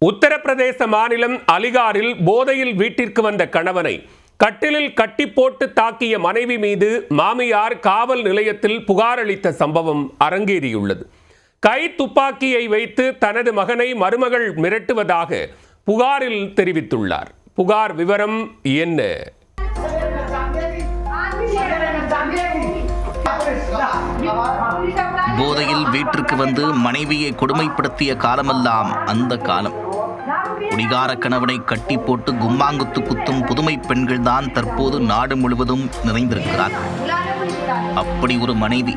உத்தரப்பிரதேச மாநிலம் அலிகாரில் போதையில் வீட்டிற்கு வந்த கணவனை கட்டிலில் கட்டி போட்டு தாக்கிய மனைவி மீது மாமியார் காவல் நிலையத்தில் புகார் அளித்த சம்பவம் அரங்கேறியுள்ளது. கை துப்பாக்கியை வைத்து தனது மகனை மருமகள் மிரட்டுவதாக புகாரில் தெரிவித்துள்ளார். புகார் விவரம் என்ன? போதையில் வீட்டிற்கு வந்து மனைவியை கொடுமைப்படுத்திய காலமெல்லாம் அந்த காலம். குடிகார கணவனை கட்டி போட்டு கும்மாங்குத்து குத்தும் புதுமை பெண்கள் தான் தற்போது நாடு முழுவதும் நிறைந்திருக்கிறார்கள். அப்படி ஒரு மனைவி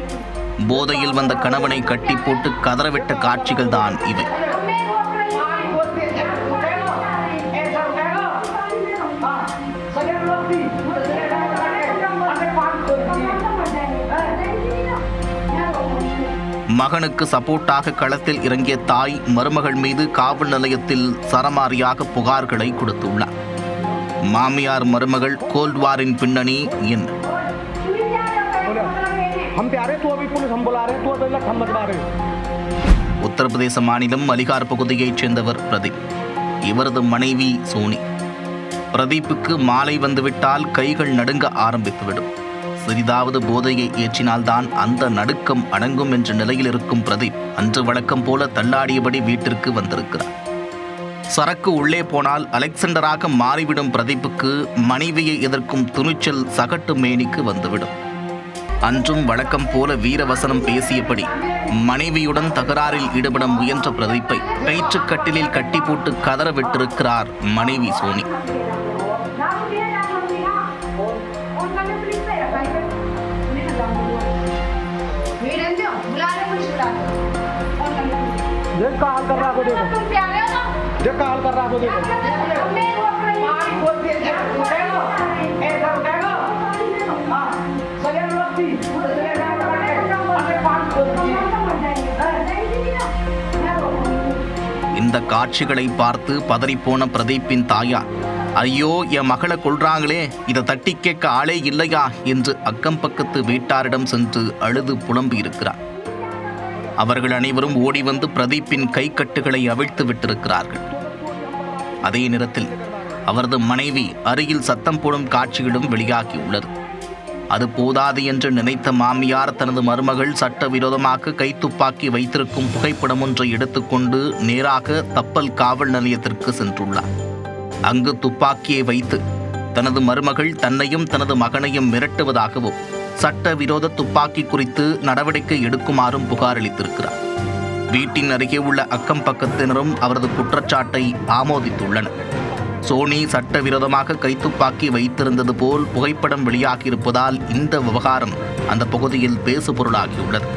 போதையில் வந்த கணவனை கட்டி போட்டு கதறவிட்ட காட்சிகள் தான் இவை. மகனுக்கு சப்போர்ட்டாக களத்தில் இறங்கிய தாய் மருமகள் மீது காவல் நிலையத்தில் சரமாரியாக புகார்களை கொடுத்துள்ளார். மாமியார் மருமகள் கோல்ட்வாரின் பின்னணி என்ன? உத்தரப்பிரதேச மாநிலம் அலிகார் பகுதியைச் சேர்ந்தவர் பிரதீப். இவரது மனைவி சோனி. பிரதீப்புக்கு மாலை வந்துவிட்டால் கைகள் நடுங்க ஆரம்பித்துவிடும். சிறிதாவது போதையை ஏற்றினால்தான் அந்த நடுக்கம் அடங்கும் என்ற நிலையில் இருக்கும் பிரதீப் அன்று வழக்கம் போல தள்ளாடியபடி வீட்டிற்கு வந்திருக்கிறார். சரக்கு உள்ளே போனால் அலெக்சாண்டராக மாறிவிடும் பிரதீப்புக்கு மனைவியை எதிர்க்கும் துணிச்சல் சகட்டு மேனிக்கு வந்துவிடும். அன்றும் வழக்கம் போல வீரவசனம் பேசியபடி மனைவியுடன் தகராறில் ஈடுபட முயன்ற பிரதீப்பை கயிற்றுக்கட்டிலில் கட்டி போட்டு கதற விட்டிருக்கிறார் மனைவி சோனி. இந்த காட்சிகளை பார்த்து பதறிப்போன பிரதீப்பின் தாயார், ஐயோ என் மகளை கொல்றாங்களே, இதை தட்டி கேட்க ஆளே இல்லையா என்று அக்கம் பக்கத்து வீட்டாரிடம் சென்று அழுது புலம்பி இருக்கிறார். அவர்கள் அனைவரும் ஓடி வந்து பிரதீப்பின் கைக்கட்டுகளை அவிழ்த்து விட்டிருக்கிறார்கள். அதே நேரத்தில் அவரது மனைவி அருகில் சத்தம் போடும் காட்சிகளும் வெளியாகியுள்ளது. அது போதாது என்று நினைத்த மாமியார் தனது மருமகள் சட்டவிரோதமாக கைத்துப்பாக்கி வைத்திருக்கும் புகைப்படம் ஒன்றை எடுத்துக்கொண்டு நேராக தப்பல் காவல் நிலையத்திற்கு சென்றுள்ளார். அங்கு துப்பாக்கியை வைத்து தனது மருமகள் தன்னையும் தனது மகனையும் மிரட்டுவதாகவும் சட்டவிரோத துப்பாக்கி குறித்து நடவடிக்கை எடுக்குமாறும் புகார் அளித்திருக்கிறார். வீட்டின் அருகே உள்ள அக்கம் பக்கத்தினரும் அவரது குற்றச்சாட்டை ஆமோதித்துள்ளனர். சோனி சட்டவிரோதமாக கைத்துப்பாக்கி வைத்திருந்தது போல் புகைப்படம் வெளியாகியிருப்பதால் இந்த விவகாரம் அந்த பகுதியில் பேசுபொருளாகியுள்ளது.